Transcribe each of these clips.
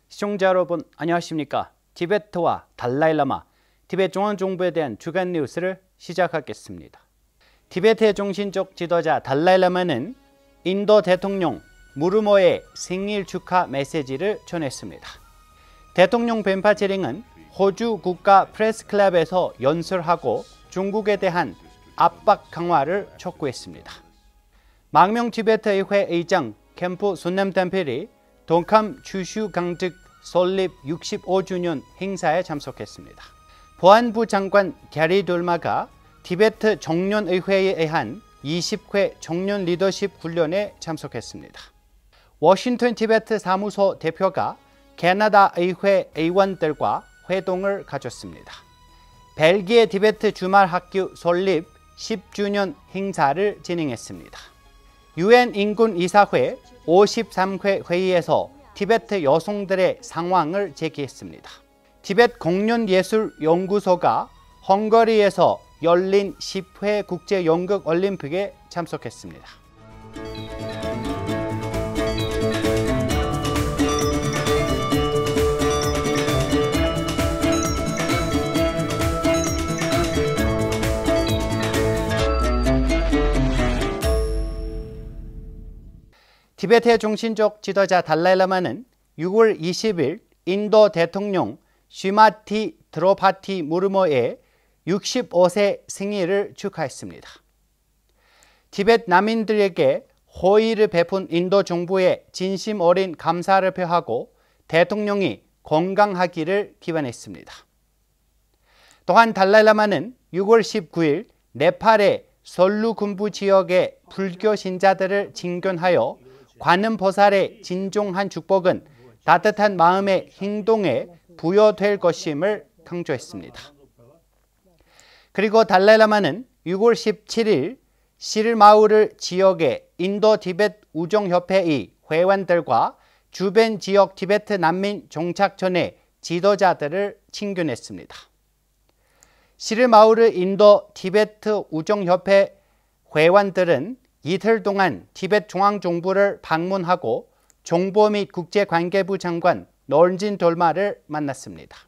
시청자 여러분 안녕하십니까? 티베트와 달라이라마, 티베트 중앙정부에 대한 주간 뉴스를 시작하겠습니다. 티베트의 정신적 지도자 달라이라마는 인도 대통령 무르모의 생일 축하 메시지를 전했습니다. 대통령 벤파체링은 호주 국가 프레스클럽에서 연설하고 중국에 대한 압박 강화를 촉구했습니다. 망명 티베트 의회 의장 캠프 순남템필이 동캄 추슈 강직 설립 65주년 행사에 참석했습니다. 보안부 장관 게리 돌마가 티베트 청년의회에 의한 20회 청년 리더십 훈련에 참석했습니다. 워싱턴 티베트 사무소 대표가 캐나다 의회 의원들과 회동을 가졌습니다. 벨기에 티베트 주말학교 설립 10주년 행사를 진행했습니다. UN 인권이사회 53회 회의에서 티베트 여성들의 상황을 제기했습니다. 티베트 공연예술연구소가 헝가리에서 열린 10회 국제연극올림픽에 참석했습니다. 티베트의 정신적 지도자 달라이라마는 6월 20일 인도 대통령 쉬마티 드로파티 무르모의 65세 생일을 축하했습니다. 티베트 난민들에게 호의를 베푼 인도 정부에 진심 어린 감사를 표하고 대통령이 건강하기를 기원했습니다. 또한 달라이라마는 6월 19일 네팔의 설루군부 지역의 불교 신자들을 징견하여 관음보살의 진정한 축복은 따뜻한 마음의 행동에 부여될 것임을 강조했습니다. 그리고 달라이라마는 6월 17일 시르마우르 지역의 인도 티베트 우정협회의 회원들과 주변 지역 티베트 난민 정착촌의 지도자들을 친견했습니다. 시르마우르 인도 티베트 우정협회 회원들은 이틀 동안 티베트 중앙정부를 방문하고 정보 및 국제관계부 장관 널진 돌마를 만났습니다.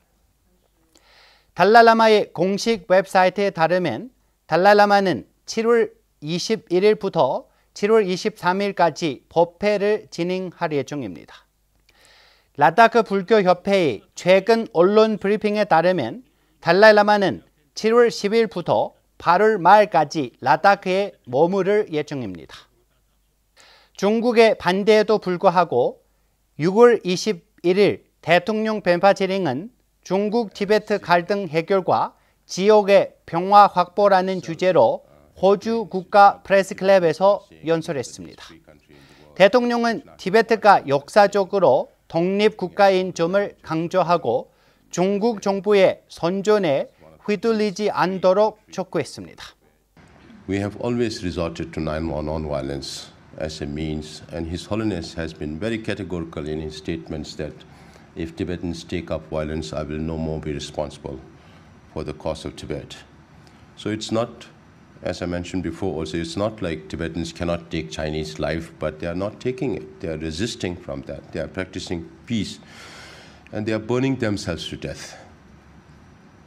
달라이라마의 공식 웹사이트에 따르면 달라이라마는 7월 21일부터 7월 23일까지 법회를 진행할 예정입니다. 라다크 불교협회의 최근 언론 브리핑에 따르면 달라이라마는 7월 10일부터 8월 말까지 라다크에 머무를 예정입니다. 중국의 반대에도 불구하고 6월 21일 대통령 벤파체링은 중국 티베트 갈등 해결과 지역의 평화 확보라는 주제로 호주 국가 프레스클럽에서 연설했습니다. 대통령은 티베트가 역사적으로 독립국가인 점을 강조하고 중국 정부의 선전에 휘둘리지 않도록 촉구했습니다. We have always resorted to non-violence as a means, and His Holiness has been very categorical in his statements that if Tibetans take up violence, I will no more be responsible for the cause of Tibet. So it's not, as I mentioned before also, it's not like Tibetans cannot take Chinese life, but they are not taking it. They are resisting from that. They are practicing peace, and they are burning themselves to death,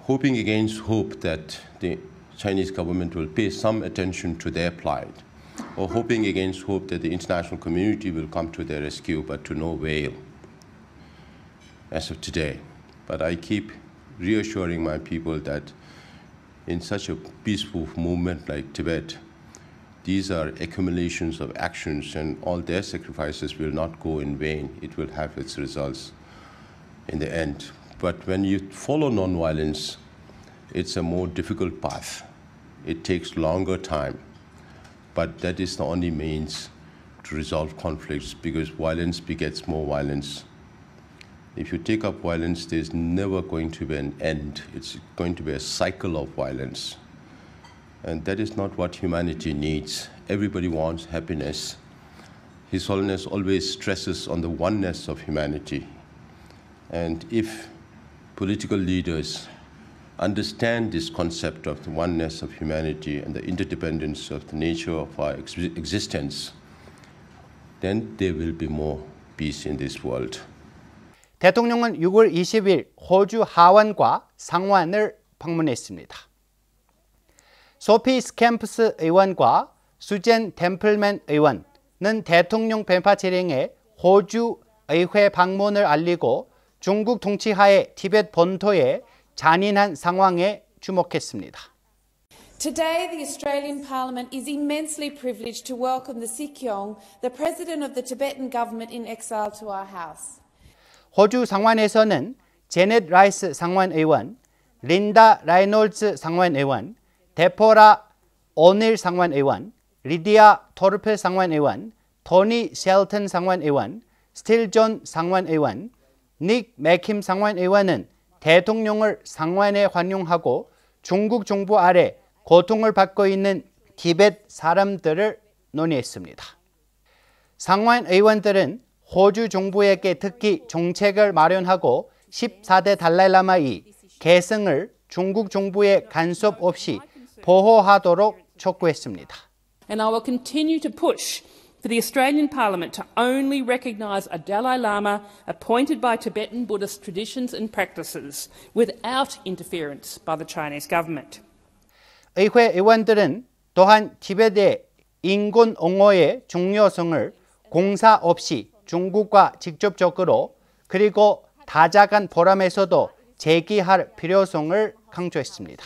hoping against hope that the Chinese government will pay some attention to their plight, or hoping against hope that the international community will come to their rescue, but to no avail as of today. But I keep reassuring my people that in such a peaceful movement like Tibet, these are accumulations of actions, and all their sacrifices will not go in vain. It will have its results in the end. But when you follow non-violence, it's a more difficult path. It takes longer time, but that is the only means to resolve conflicts, because violence begets more violence. If you take up violence, there's never going to be an end. It's going to be a cycle of violence. And that is not what humanity needs. Everybody wants happiness. His Holiness always stresses on the oneness of humanity. And if political leaders understand this concept of the oneness of humanity and the interdependence of the nature of our existence, then there will be more peace in this world. 대통령은 6월 20일 호주 하원과 상원을 방문했습니다. 소피 스캠프스 의원과 수젠 템플맨 의원은 대통령 벤파 재령의 호주 의회 방문을 알리고 중국 통치하에 티벳 본토의 잔인한 상황에 주목했습니다. Today, the Australian Parliament is immensely privileged to welcome the Sikyong, the President of the Tibetan government in exile, to our House. 호주 상원에서는 제넷 라이스 상원의원, 린다 라이놀즈 상원의원, 데포라 오닐 상원의원, 리디아 토르페 상원의원, 토니 셸튼 상원의원, 스틸 존 상원의원, 닉 맥킴 상원의원은 대통령을 상원에 환영하고 중국 정부 아래 고통을 받고 있는 티벳 사람들을 논의했습니다. 상원 의원들은 호주 정부에게 특히 정책을 마련하고 14대 달라이라마의 계승을 중국 정부의 간섭 없이 보호하도록 촉구했습니다. And I will continue to push for the Australian Parliament to only recognise a Dalai Lama appointed by Tibetan Buddhist traditions and practices without interference by the Chinese government. 의회 의원들은 또한 티벳의 인권 옹호의 중요성을 공사 없이 중국과 직접적으로 그리고 다자간 포럼에서도 제기할 필요성을 강조했습니다.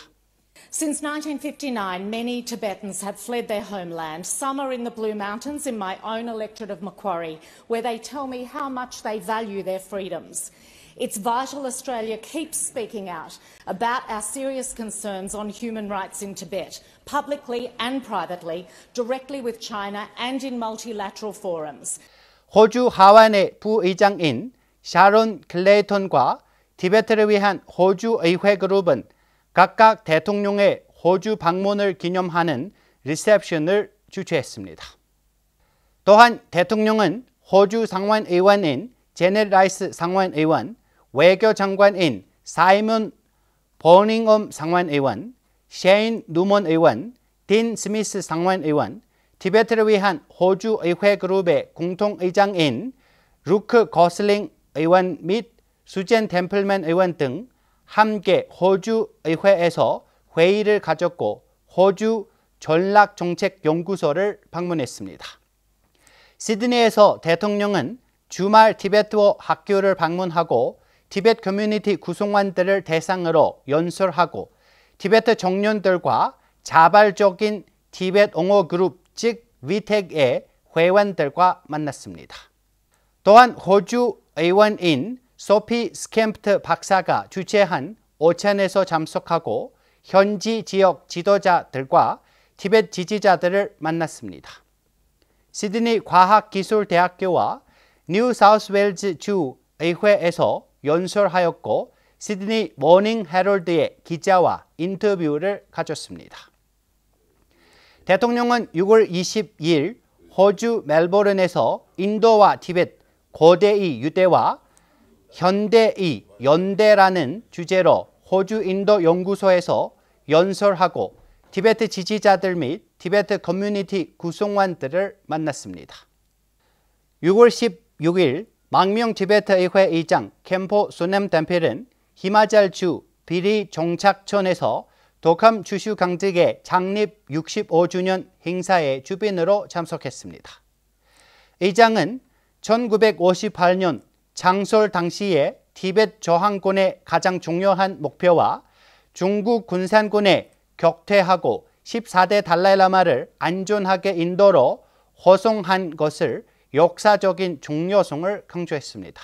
Since 1959, many Tibetans have fled their homeland. Some are in the Blue Mountains in my own electorate of Macquarie, where they tell me how much they value their freedoms. It's vital Australia keeps speaking out about our serious concerns on human rights in Tibet, publicly and privately, directly with China and in multilateral forums. 호주 하원의 부의장인 샤론 클레이턴과 티베트를 위한 호주 의회 그룹은 각각 대통령의 호주 방문을 기념하는 리셉션을 주최했습니다. 또한 대통령은 호주 상원의원인 제넷 라이스 상원의원, 외교장관인 사이먼 버닝엄 상원의원, 셰인 누먼 의원, 딘 스미스 상원의원, 티베트를 위한 호주 의회 그룹의 공통의장인 루크 거슬링 의원 및 수젠 템플맨 의원 등 함께 호주 의회에서 회의를 가졌고 호주 전략정책연구소를 방문했습니다. 시드니에서 대통령은 주말 티베트어 학교를 방문하고 티베트 커뮤니티 구성원들을 대상으로 연설하고 티베트 청년들과 자발적인 티베트 옹호 그룹 즉 위텍의 회원들과 만났습니다. 또한 호주 의원인 소피 스캠프트 박사가 주최한 오찬에서 참석하고 현지 지역 지도자들과 티베트 지지자들을 만났습니다. 시드니 과학기술대학교와 뉴사우스웨일즈 주 의회에서 연설하였고 시드니 모닝 헤럴드의 기자와 인터뷰를 가졌습니다. 대통령은 6월 20일 호주 멜버른에서 인도와 티베트 고대의 유대와 현대의 연대라는 주제로 호주 인도 연구소에서 연설하고 티베트 지지자들 및 티베트 커뮤니티 구성원들을 만났습니다. 6월 16일 망명 티베트 의회 의장 캠포 소넴 댐필은 히마잘주 비리 정착촌에서 도캄 주슈 강직의 창립 65주년 행사에 주빈으로 참석했습니다. 의장은 1958년 창설 당시에 티베트 저항군의 가장 중요한 목표와 중국 군산군에 격퇴하고 14대 달라이라마를 안전하게 인도로 호송한 것을 역사적인 중요성을 강조했습니다.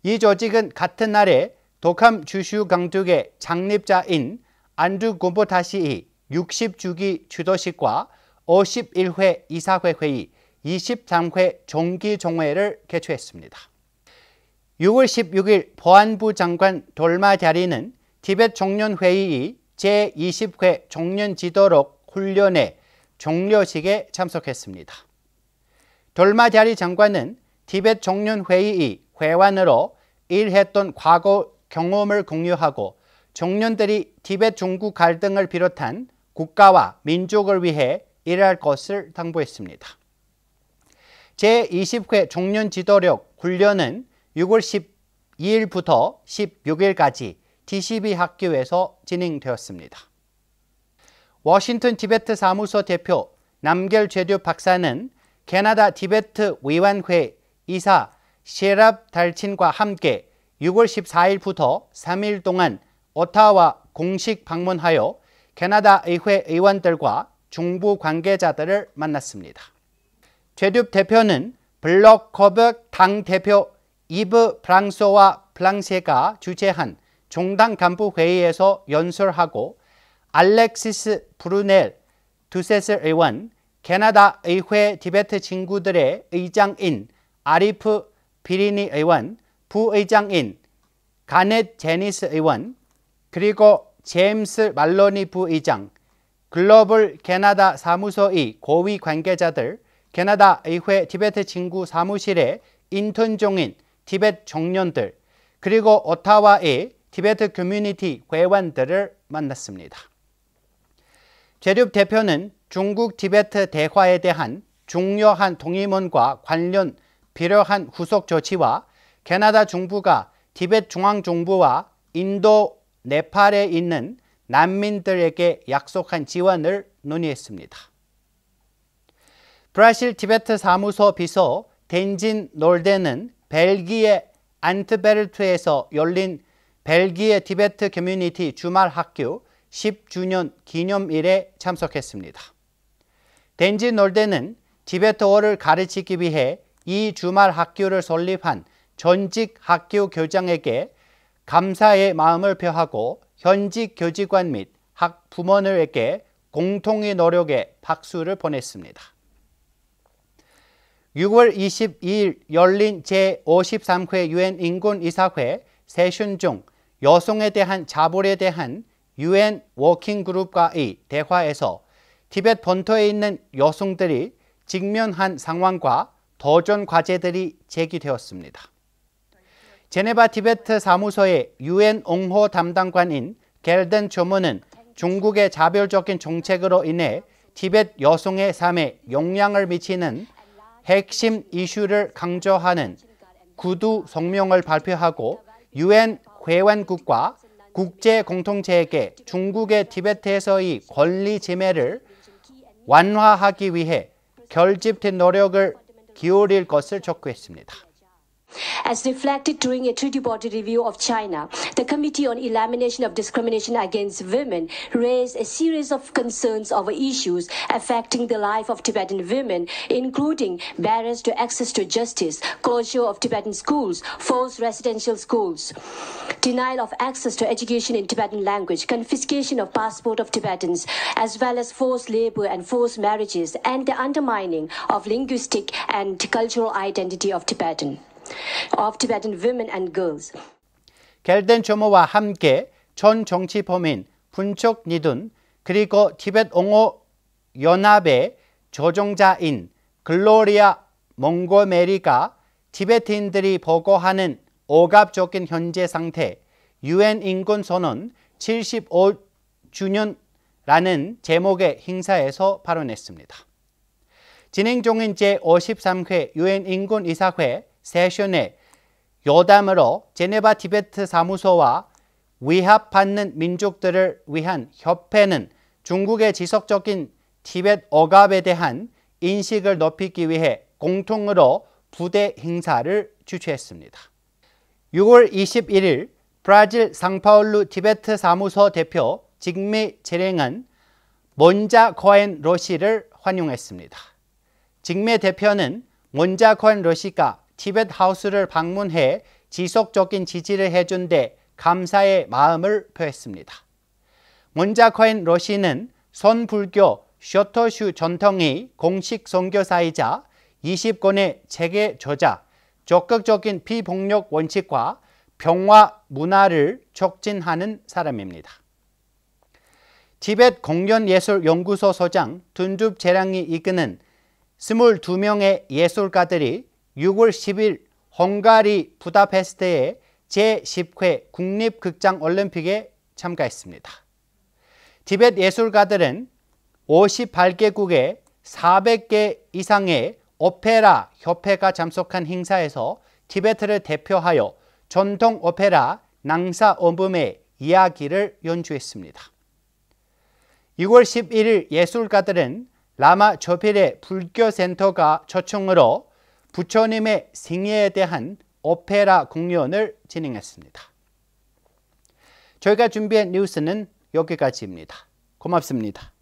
이 조직은 같은 날에 도캄 주슈 강직의 창립자인 안두 곰보타시의 60주기 추도식과 51회 이사회 회의, 23회 정기종회를 개최했습니다. 6월 16일 보안부 장관 돌마자리는 티베트 청년회의의 제20회 청년지도록 훈련의 종료식에 참석했습니다. 돌마자리 장관은 티베트 청년회의의 회원으로 일했던 과거 경험을 공유하고 청년들이 티베트 중국 갈등을 비롯한 국가와 민족을 위해 일할 것을 당부했습니다. 제20회 종년 지도력 훈련은 6월 12일부터 16일까지 T12 학교에서 진행되었습니다. 워싱턴 티베트 사무소 대표 남결 제듀 박사는 캐나다 티베트 위원회 이사 셰랍 달친과 함께 6월 14일부터 3일 동안 오타와 공식 방문하여 캐나다 의회 의원들과 중부 관계자들을 만났습니다. 제듀 대표는 블록 커벅 당대표 이브 프랑소와 플랑세가 주재한 종당 간부 회의에서 연설하고 알렉시스 브루넬 두세슬 의원, 캐나다 의회 티베트 친구들의 의장인 아리프 비리니 의원, 부의장인 가넷 제니스 의원, 그리고 제임스 말로니 부의장, 글로벌 캐나다 사무소의 고위 관계자들, 캐나다 의회 티베트 친구 사무실의 인턴 중인 티베트 청년들, 그리고 오타와의 티베트 커뮤니티 회원들을 만났습니다. 제듀 대표는 중국 티베트 대화에 대한 중요한 동의문과 관련 필요한 후속 조치와 캐나다 정부가 티베트 중앙정부와 인도, 네팔에 있는 난민들에게 약속한 지원을 논의했습니다. 브라질 티베트 사무소 비서 덴진 놀데는 벨기에 안트베르트에서 열린 벨기에 티베트 커뮤니티 주말 학교 10주년 기념일에 참석했습니다. 덴진 놀데는 티베트어를 가르치기 위해 이 주말 학교를 설립한 전직 학교 교장에게 감사의 마음을 표하고 현직 교직원 및 학부모들에게 공통의 노력에 박수를 보냈습니다. 6월 22일 열린 제53회 유엔 인권이사회 세션 중 여성에 대한 자벌에 대한 유엔 워킹그룹과의 대화에서 티베트 본토에 있는 여성들이 직면한 상황과 도전 과제들이 제기되었습니다. 제네바 티베트 사무소의 유엔 옹호 담당관인 겔든 조무는 중국의 자별적인 정책으로 인해 티베트 여성의 삶에 영향을 미치는 핵심 이슈를 강조하는 구두 성명을 발표하고 유엔 회원국과 국제 공동체에게 중국의 티베트에서의 권리 침해를 완화하기 위해 결집된 노력을 기울일 것을 촉구했습니다. As reflected during a treaty body review of China, the Committee on Elimination of Discrimination Against Women raised a series of concerns over issues affecting the life of Tibetan women, including barriers to access to justice, closure of Tibetan schools, forced residential schools, denial of access to education in Tibetan language, confiscation of passport of Tibetans, as well as forced labor and forced marriages, and the undermining of linguistic and cultural identity of Tibetan women and girls. 겔든 조모와 함께 전 정치범인 분촉 니둔 그리고 티베트 옹호 연합의 조종자인 글로리아 몽고메리가 티베트인들이 보고하는 억압적인 현재 상태 유엔 인권선언 75주년라는 제목의 행사에서 발언했습니다. 진행 중인 제53회 유엔 인권이사회 세션의 요담으로 제네바 티베트 사무소와 위협받는 민족들을 위한 협회는 중국의 지속적인 티베트 억압에 대한 인식을 높이기 위해 공통으로 부대 행사를 주최했습니다. 6월 21일 브라질 상파울루 티베트 사무소 대표 직미 제랭은 몬자 코엔 로시를 환영했습니다. 직미 대표는 몬자 코엔 로시가 티베트 하우스를 방문해 지속적인 지지를 해준 데 감사의 마음을 표했습니다. 몬자 코엔 로시는 선불교 쇼토슈 전통의 공식 선교사이자 20권의 책의 저자, 적극적인 비폭력 원칙과 평화 문화를 촉진하는 사람입니다. 티베트 공연예술연구소 소장 둔줍 제랑이 이끄는 22명의 예술가들이 6월 10일 헝가리 부다페스트의 제10회 국립극장올림픽에 참가했습니다. 티베트 예술가들은 58개국의 400개 이상의 오페라 협회가 참석한 행사에서 티베트를 대표하여 전통 오페라 낭사 엄붐의 이야기를 연주했습니다. 6월 11일 예술가들은 라마 조필의 불교센터가 초청으로 부처님의 생애에 대한 오페라 공연을 진행했습니다. 저희가 준비한 뉴스는 여기까지입니다. 고맙습니다.